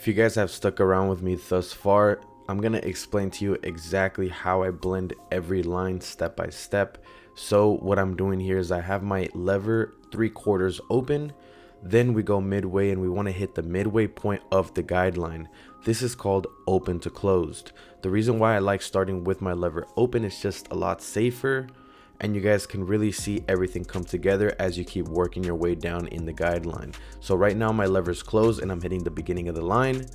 If you guys have stuck around with me thus far, I'm going to explain to you exactly how I blend every line step by step. So what I'm doing here is I have my lever 3/4 open, then we go midway and we want to hit the midway point of the guideline. This is called open to closed. The reason why I like starting with my lever open is just a lot safer, and you guys can really see everything come together as you keep working your way down in the guideline. So right now my lever is closed and I'm hitting the beginning of the line.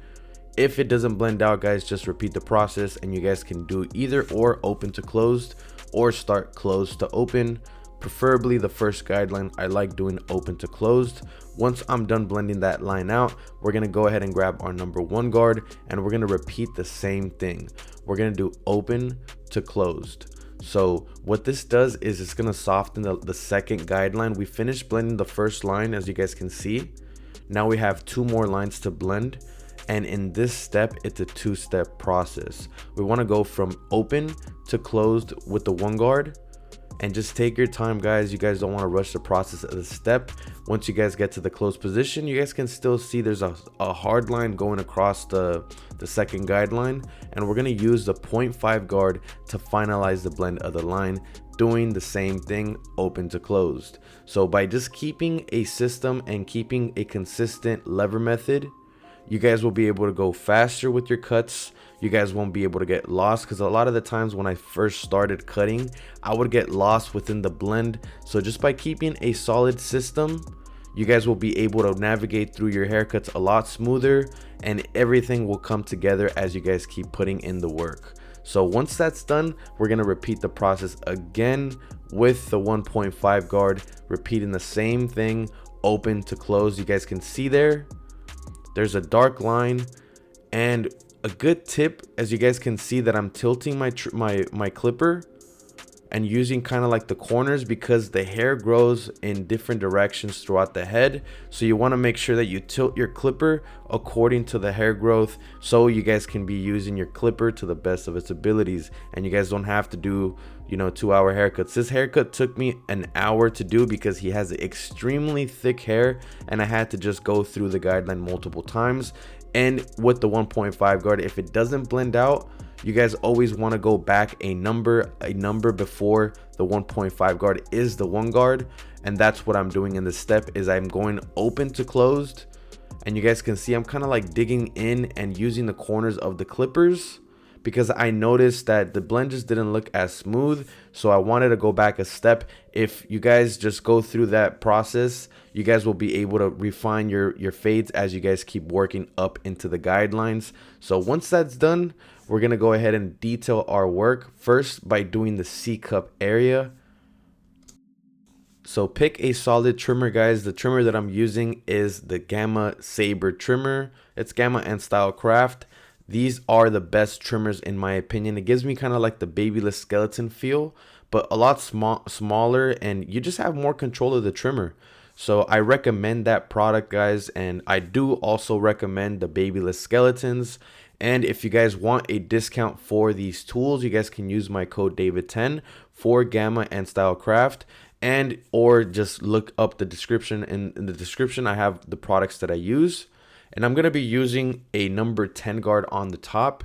If it doesn't blend out, guys, just repeat the process and you guys can do either or, open to closed or start closed to open. Preferably the first guideline, I like doing open to closed. Once I'm done blending that line out, we're gonna go ahead and grab our number 1 guard and we're gonna repeat the same thing. We're gonna do open to closed. So what this does is it's gonna soften the second guideline. We finished blending the first line, as you guys can see. Now we have 2 more lines to blend. And in this step, it's a 2-step process. We want to go from open to closed with the 1 guard, and just take your time, guys. You guys don't want to rush the process of the step. Once you guys get to the closed position, you guys can still see there's a hard line going across the second guideline, and we're going to use the 0.5 guard to finalize the blend of the line, doing the same thing open to closed. So by just keeping a system and keeping a consistent lever method, you guys will be able to go faster with your cuts. You guys won't be able to get lost, because a lot of the times when I first started cutting, I would get lost within the blend. So just by keeping a solid system, you guys will be able to navigate through your haircuts a lot smoother, and everything will come together as you guys keep putting in the work. So once that's done, we're going to repeat the process again with the 1.5 guard, repeating the same thing open to close. You guys can see there's a dark line, and a good tip, as you guys can see, that I'm tilting my clipper and using kind of like the corners, because the hair grows in different directions throughout the head. So you want to make sure that you tilt your clipper according to the hair growth, so you guys can be using your clipper to the best of its abilities, and you guys don't have to do 2-hour haircuts. This haircut took me an hour to do because he has extremely thick hair, and I had to just go through the guideline multiple times. And with the 1.5 guard, if it doesn't blend out, you guys always want to go back a number before the 1.5 guard is the 1 guard. And that's what I'm doing in this step, is I'm going open to closed, and you guys can see I'm kind of like digging in and using the corners of the clippers, because I noticed that the blend just didn't look as smooth. So I wanted to go back a step. If you guys just go through that process, you guys will be able to refine your fades as you guys keep working up into the guidelines. So once that's done, we're going to go ahead and detail our work first by doing the C-cup area. So pick a solid trimmer, guys. The trimmer that I'm using is the Gamma Saber trimmer. It's Gamma and Style Craft. These are the best trimmers in my opinion. It gives me kind of like the babyless skeleton feel, but a lot smaller, and you just have more control of the trimmer. So I recommend that product, guys, and I do also recommend the babyless skeletons. And if you guys want a discount for these tools, you guys can use my code David10 for Gamma and Style Craft, and or just look up the description. In the description, I have the products that I use. And I'm going to be using a number 10 guard on the top.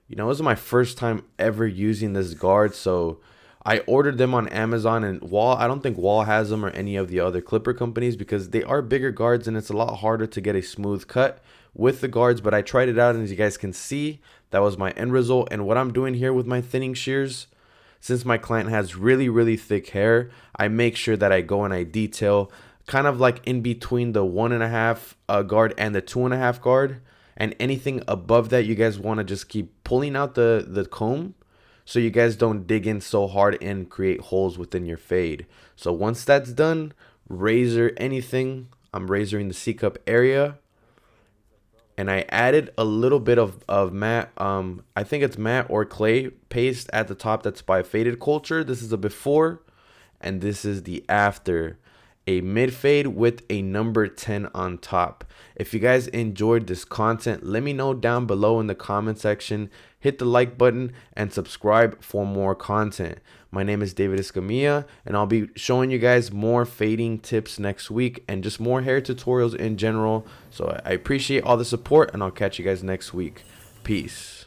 This is my first time ever using this guard. So I ordered them on Amazon, and I don't think Wall has them, or any of the other clipper companies, because they are bigger guards and it's a lot harder to get a smooth cut with the guards. But I tried it out, and as you guys can see, that was my end result. And what I'm doing here with my thinning shears, since my client has really thick hair, I make sure that I go and I detail kind of like in between the 1.5 guard and the 2.5 guard, and anything above that, you guys want to just keep pulling out the comb, so you guys don't dig in so hard and create holes within your fade. So once that's done, razor anything. I'm razoring the C-cup area, and I added a little bit of matte, I think it's matte or clay paste at the top. That's by Faded Culture. This is a before, and this is the after. a mid fade with a number 10 on top. If you guys enjoyed this content, let me know down below in the comment section. Hit the like button and subscribe for more content. My name is David Escamilla, and I'll be showing you guys more fading tips next week and just more hair tutorials in general. So I appreciate all the support, and I'll catch you guys next week. Peace.